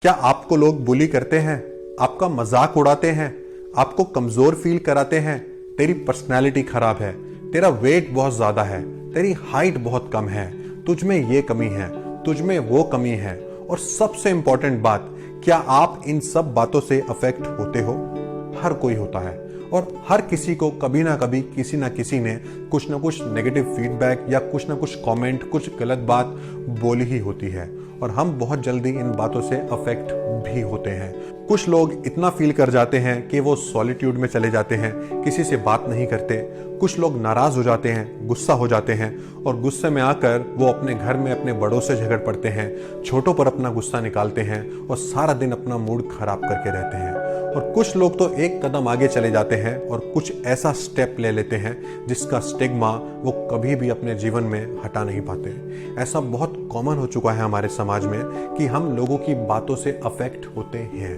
क्या आपको लोग बुली करते हैं, आपका मजाक उड़ाते हैं, आपको कमजोर फील कराते हैं? तेरी पर्सनैलिटी खराब है, तेरा वेट बहुत ज्यादा है, तेरी हाइट बहुत कम है, तुझ में ये कमी है, तुझ में वो कमी है। और सबसे इंपॉर्टेंट बात, क्या आप इन सब बातों से अफेक्ट होते हो? हर कोई होता है और हर किसी को कभी ना कभी किसी ना किसी ने कुछ ना कुछ नेगेटिव फीडबैक या कुछ ना कुछ कमेंट, कुछ गलत बात बोली ही होती है और हम बहुत जल्दी इन बातों से अफेक्ट भी होते हैं। कुछ लोग इतना फील कर जाते हैं कि वो सॉलिट्यूड में चले जाते हैं, किसी से बात नहीं करते। कुछ लोग नाराज हो जाते हैं, गुस्सा हो जाते हैं और गुस्से में आकर वो अपने घर में अपने बड़ों से झगड़ पड़ते हैं, छोटों पर अपना गुस्सा निकालते हैं और सारा दिन अपना मूड खराब करके रहते हैं। और कुछ लोग तो एक कदम आगे चले जाते हैं और कुछ ऐसा स्टेप ले लेते हैं जिसका स्टिग्मा वो कभी भी अपने जीवन में हटा नहीं पाते। ऐसा बहुत कॉमन हो चुका है हमारे समाज में कि हम लोगों की बातों से अफेक्ट होते हैं।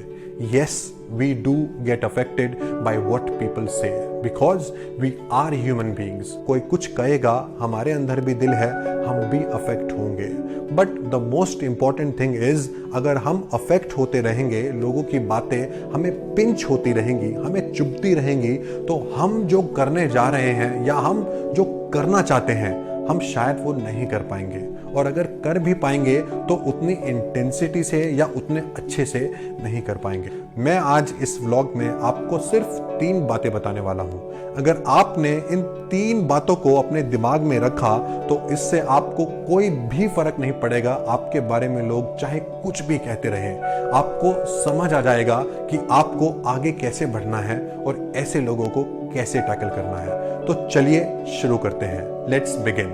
Yes, we do get affected by what people say because we are human beings. कोई कुछ कहेगा, हमारे अंदर भी दिल है, हम भी अफेक्ट होंगे। But the most important thing is, अगर हम अफेक्ट होते रहेंगे, लोगों की बातें हमें पिंच होती रहेंगी, हमें चुभती रहेंगी, तो हम जो करने जा रहे हैं या हम जो करना चाहते हैं, हम शायद वो नहीं कर पाएंगे। और अगर कर भी पाएंगे तो उतनी इंटेंसिटी से या उतने अच्छे से नहीं कर पाएंगे। मैं आज इस व्लॉग में आपको सिर्फ 3 बातें बताने वाला हूं। अगर आपने इन 3 बातों को अपने दिमाग में रखा तो इससे आपको कोई भी फर्क नहीं पड़ेगा। आपके बारे में लोग चाहे कुछ भी कहते रहे, आपको समझ आ जाएगा कि आपको आगे कैसे बढ़ना है और ऐसे लोगों को कैसे टैकल करना है। तो चलिए शुरू करते हैं। Let's begin.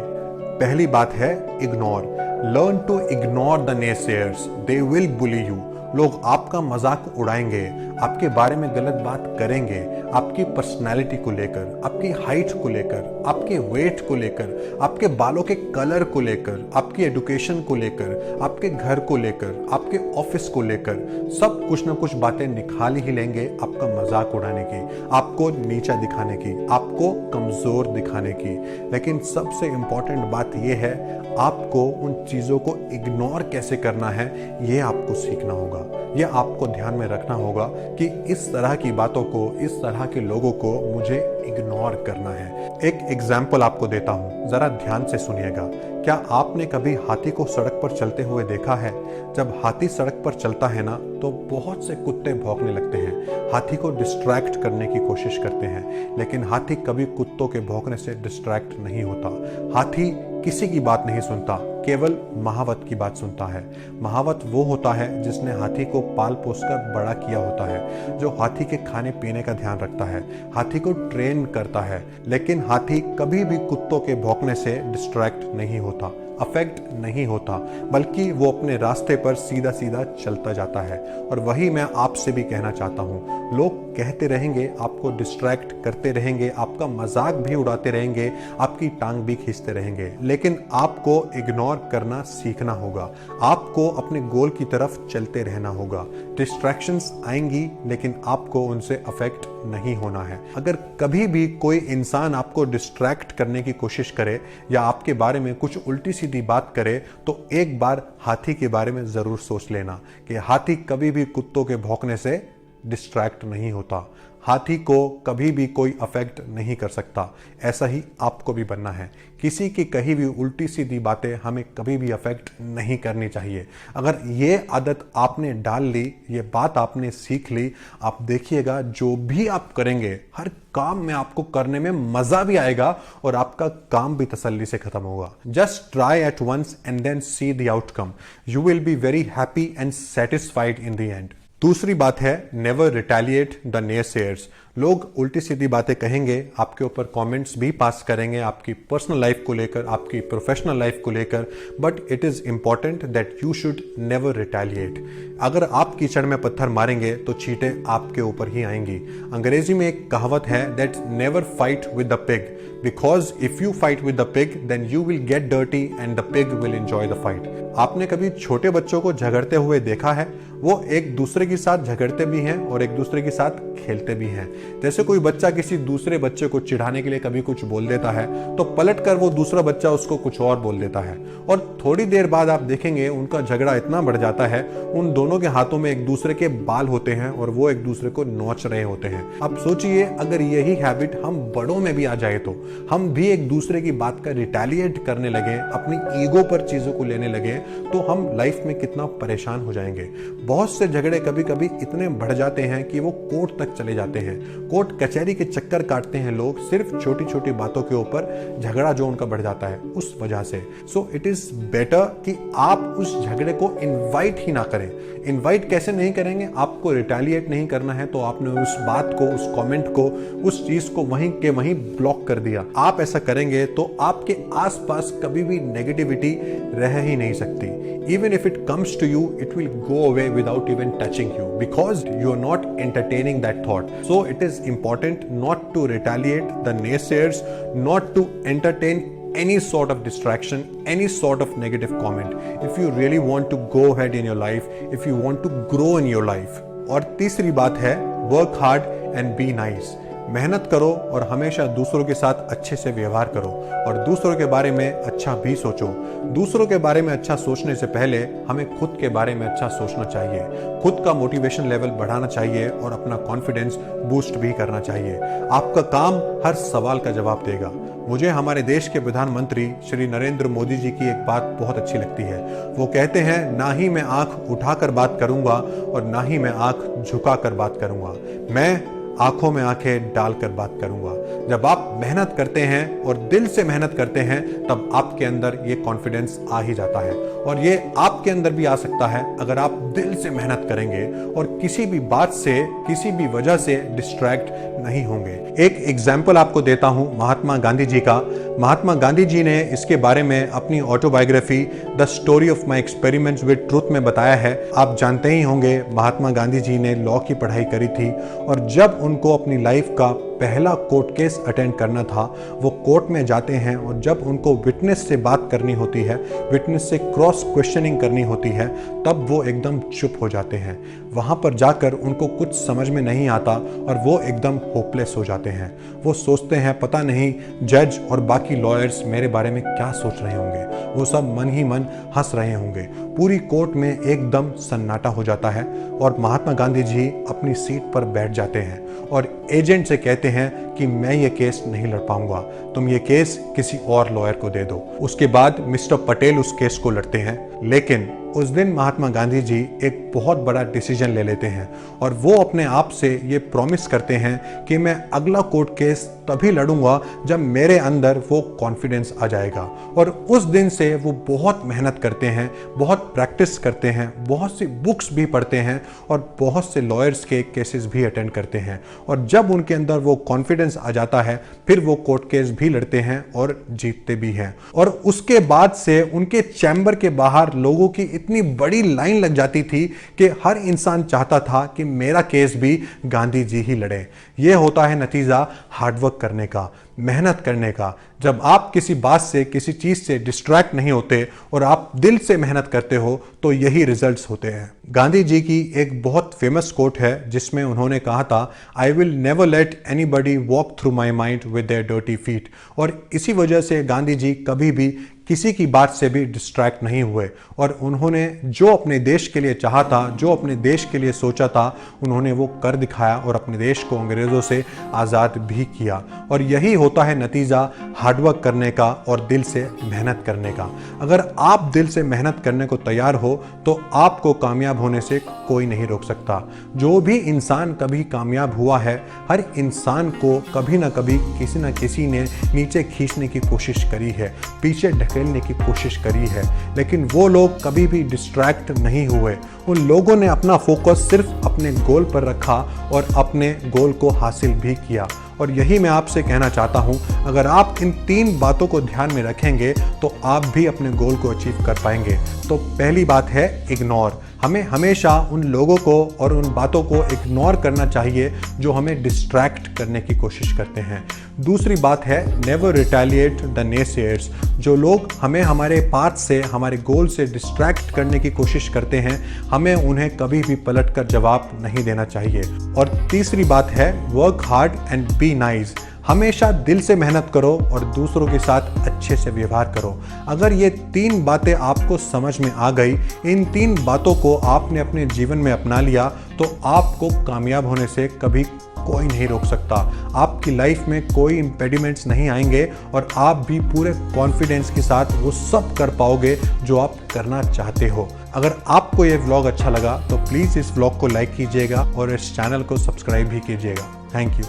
पहली बात है ignore. Learn to ignore the naysayers, they will bully you. लोग आपका मजाक उड़ाएंगे, आपके बारे में गलत बात करेंगे, आपकी पर्सनालिटी को लेकर, आपकी हाइट को लेकर, आपके वेट को लेकर, आपके बालों के कलर को लेकर, आपकी एजुकेशन को लेकर, आपके घर को लेकर, आपके ऑफिस को लेकर, सब कुछ ना कुछ बातें निकाल ही लेंगे आपका मजाक उड़ाने की, आपको नीचा दिखाने की, आपको कमजोर दिखाने की। लेकिन सबसे इंपॉर्टेंट बात यह है, आपको उन चीजों को इग्नोर कैसे करना है, यह आपको सीखना होगा। यह आपको ध्यान में रखना होगा कि इस तरह की बातों को, इस तरह के लोगों को मुझे इग्नोर करना है। एक एग्जाम्पल आपको देता हूं, जरा ध्यान से सुनिएगा। क्या आपने कभी हाथी को सड़क पर चलते हुए देखा है? जब हाथी सड़क पर चलता है ना, तो बहुत से कुत्ते भौंकने लगते हैं, हाथी को डिस्ट्रैक्ट करने की कोशिश करते हैं। लेकिन हाथी कभी कुत्तों के भौंकने से डिस्ट्रैक्ट नहीं होता। हाथी किसी की बात नहीं सुनता, केवल महावत की बात सुनता है। महावत वो होता है जिसने हाथी को पाल पोसकर बड़ा किया होता है, जो हाथी के खाने पीने का ध्यान रखता है, हाथी को ट्रेन करता है। लेकिन हाथी कभी भी कुत्तों के भौंकने से डिस्ट्रैक्ट नहीं होता, अफेक्ट नहीं होता, बल्कि वो अपने रास्ते पर सीधा सीधा चलता जाता है। और वही मैं आपसे भी कहना चाहता हूँ। लोग कहते रहेंगे, आपको डिस्ट्रैक्ट करते रहेंगे, आपका मजाक भी उड़ाते रहेंगे, आपकी टांग भी खींचते रहेंगे, लेकिन आपको इग्नोर करना सीखना होगा। आपको अपने गोल की तरफ चलते रहना होगा। डिस्ट्रैक्शंस आएंगी, लेकिन आपको उनसे अफेक्ट नहीं होना है। अगर कभी भी कोई इंसान आपको डिस्ट्रैक्ट करने की कोशिश करे या आपके बारे में कुछ उल्टी सीधी बात करे, तो एक बार हाथी के बारे में जरूर सोच लेना कि हाथी कभी भी कुत्तों के भौंकने से डिस्ट्रैक्ट नहीं होता। हाथी को कभी भी कोई अफेक्ट नहीं कर सकता। ऐसा ही आपको भी बनना है। किसी की कही भी उल्टी सीधी बातें हमें कभी भी अफेक्ट नहीं करनी चाहिए। अगर ये आदत आपने डाल ली, ये बात आपने सीख ली, आप देखिएगा जो भी आप करेंगे, हर काम में आपको करने में मजा भी आएगा और आपका काम भी तसल्ली से खत्म होगा। Just try at once and then see the outcome. You will be very happy and satisfied in the end. दूसरी बात है, नेवर रिटेलिएट द नेसेयर्स। लोग उल्टी सीधी बातें कहेंगे, आपके ऊपर कमेंट्स भी पास करेंगे, आपकी पर्सनल लाइफ को लेकर, आपकी प्रोफेशनल लाइफ को लेकर, but it is important that you should never retaliate. अगर आप कीचड़ में पत्थर मारेंगे तो चींटे आपके ऊपर ही आएंगी। अंग्रेजी में एक कहावत है, that never fight with the pig, because if you fight with the pig then you will get dirty and the pig will enjoy the fight. आपने कभी छोटे बच्चों को झगड़ते हुए देखा है? वो एक दूसरे के साथ झगड़ते भी हैं और एक दूसरे के साथ खेलते भी हैं। जैसे कोई बच्चा किसी दूसरे बच्चे को चिढ़ाने के लिए कभी कुछ बोल देता है तो पलटकर वो दूसरा बच्चा उसको कुछ और बोल देता है, और थोड़ी देर बाद आप देखेंगे उनका झगड़ा इतना बढ़ जाता है, उन दोनों के हाथों में एक दूसरे के बाल होते हैं और वो एक दूसरे को नोच रहे होते हैं। अब सोचिए, अगर यही हैबिट हम बड़ों में भी आ जाए तो हम भी एक दूसरे की बात का रिटेलिएट करने लगे, अपनी ईगो पर चीजों को लेने लगे, तो हम लाइफ में कितना परेशान हो जाएंगे। बहुत से झगड़े कभी कभी इतने बढ़ जाते हैं कि वो कोर्ट तक चले जाते हैं। कोर्ट कचहरी के चक्कर काटते हैं लोग, सिर्फ छोटी छोटी बातों के ऊपर झगड़ा जो उनका बढ़ जाता है उस वजह से। सो इट इज बेटर कि आप उस झगड़े को इनवाइट ही ना करें। इनवाइट कैसे नहीं करेंगे? आपको रिटेलिएट नहीं करना है तो आपने उस बात को, उस कमेंट को, उस चीज को वहीं के वहीं ब्लॉक कर दिया। आप ऐसा करेंगे तो आपके आसपास कभी भी नेगेटिविटी रह ही नहीं सकती। Even if it comes to you, it will go away without even touching you because you are not entertaining that thought. So it is important not to retaliate the naysayers, not to entertain any sort of distraction, any sort of negative comment. If you really want to go ahead in your life, if you want to grow in your life. और तीसरी बात है work hard and be nice. मेहनत करो और हमेशा दूसरों के साथ अच्छे से व्यवहार करो और दूसरों के बारे में अच्छा भी सोचो। दूसरों के बारे में अच्छा सोचने से पहले हमें खुद के बारे में अच्छा सोचना चाहिए, खुद का मोटिवेशन लेवल बढ़ाना चाहिए और अपना कॉन्फिडेंस बूस्ट भी करना चाहिए। आपका काम हर सवाल का जवाब देगा। मुझे हमारे देश के प्रधानमंत्री श्री नरेंद्र मोदी जी की एक बात बहुत अच्छी लगती है। वो कहते हैं, ना ही मैं आंख उठाकर बात करूंगा और ना ही मैं आंख झुकाकर बात करूंगा, मैं आंखों में आंखें डालकर बात करूंगा। जब आप मेहनत करते हैं और दिल से मेहनत करते हैं तब आपके अंदर ये कॉन्फिडेंस आ ही जाता है, और ये आपके अंदर भी आ सकता है अगर आप दिल से मेहनत करेंगे और किसी भी बात से, किसी भी वजह से डिस्ट्रैक्ट नहीं होंगे। एक एग्जाम्पल आपको देता हूं महात्मा गांधी जी का। महात्मा गांधी जी ने इसके बारे में अपनी autobiography the story of my experiments with truth में बताया है। आप जानते ही होंगे महात्मा गांधी जी ने लॉ की पढ़ाई करी थी, और जब उनको अपनी लाइफ का पहला कोर्ट केस अटेंड करना था, वो कोर्ट में जाते हैं और जब उनको विटनेस से बात करनी होती है, विटनेस से क्रॉस क्वेश्चनिंग करनी होती है, तब वो एकदम चुप हो जाते हैं। वहाँ पर जाकर उनको कुछ समझ में नहीं आता और वो एकदम होपलेस हो जाते हैं। वो सोचते हैं पता नहीं जज और बाकी लॉयर्स मेरे बारे में क्या सोच रहे होंगे। वो सब मन ही मन हंस रहे होंगे। पूरी कोर्ट में एकदम सन्नाटा हो जाता है और महात्मा गांधी जी अपनी सीट पर बैठ जाते हैं और एजेंट से कहते हैं कि मैं ये केस नहीं लड़ पाऊंगा, तुम ये केस किसी और लॉयर को दे दो। उसके बाद मिस्टर पटेल उस केस को लड़ते हैं, लेकिन उस दिन महात्मा गांधी जी एक बहुत बड़ा डिसीजन ले लेते हैं और वो अपने आप से ये प्रॉमिस करते हैं कि मैं अगला कोर्ट केस तभी लड़ूंगा जब मेरे अंदर वो कॉन्फिडेंस आ जाएगा। और उस दिन से वो बहुत मेहनत करते हैं, बहुत प्रैक्टिस करते हैं, बहुत सी बुक्स भी पढ़ते हैं और बहुत से लॉयर्स के केसेस भी अटेंड करते हैं। और जब उनके अंदर वो कॉन्फिडेंस आ जाता है फिर वो कोर्ट केस भी लड़ते हैं और जीतते भी हैं। और उसके बाद से उनके चैम्बर के बाहर लोगों की इतनी बड़ी लाइन लग जाती थी कि हर इंसान चाहता था कि मेरा केस भी गांधी जी ही लड़े। यह होता है नतीजा हार्डवर्क करने का, मेहनत करने का। जब आप किसी बात से, किसी चीज से डिस्ट्रैक्ट नहीं होते और आप दिल से मेहनत करते हो तो यही रिजल्ट्स होते हैं। गांधी जी की एक बहुत फेमस कोट है जिसमें उन्होंने कहा था, I will never let anybody walk through my mind with their dirty feet. और इसी वजह से गांधी जी कभी भी किसी की बात से भी डिस्ट्रैक्ट नहीं हुए और उन्होंने जो अपने देश के लिए चाहा था, जो अपने देश के लिए सोचा था, उन्होंने वो कर दिखाया और अपने देश को अंग्रेजों से आज़ाद भी किया। और यही होता है नतीजा हार्डवर्क करने का और दिल से मेहनत करने का। अगर आप दिल से मेहनत करने को तैयार हो तो आपको कामयाब होने से कोई नहीं रोक सकता। जो भी इंसान कभी कामयाब हुआ है, हर इंसान को कभी ना कभी किसी न किसी ने नीचे खींचने की कोशिश करी है, पीछे ढकेलने की कोशिश करी है, लेकिन वो लोग कभी भी डिस्ट्रैक्ट नहीं हुए। उन लोगों ने अपना फोकस सिर्फ अपने गोल पर रखा और अपने गोल को हासिल भी किया। और यही मैं आपसे कहना चाहता हूं, अगर आप इन 3 बातों को ध्यान में रखेंगे तो आप भी अपने गोल को अचीव कर पाएंगे। तो पहली बात है इग्नोर। हमें हमेशा उन लोगों को और उन बातों को इग्नोर करना चाहिए जो हमें डिस्ट्रैक्ट करने की कोशिश करते हैं। दूसरी बात है, नेवर रिटेलिएट द नेसेयर्स। जो लोग हमें हमारे पाथ से, हमारे गोल से डिस्ट्रैक्ट करने की कोशिश करते हैं, हमें उन्हें कभी भी पलट कर जवाब नहीं देना चाहिए। और तीसरी बात है, work hard and be nice. हमेशा दिल से मेहनत करो और दूसरों के साथ अच्छे से व्यवहार करो। अगर ये 3 बातें आपको समझ में आ गई, इन 3 बातों को आपने अपने जीवन में अपना लिया, तो आपको कामयाब होने से कभी कोई नहीं रोक सकता। आपकी लाइफ में कोई इम्पेडिमेंट्स नहीं आएंगे और आप भी पूरे कॉन्फिडेंस के साथ वो सब कर पाओगे जो आप करना चाहते हो। अगर आपको ये व्लॉग अच्छा लगा तो प्लीज़ इस व्लॉग को लाइक कीजिएगा और इस चैनल को सब्सक्राइब भी कीजिएगा। Thank you.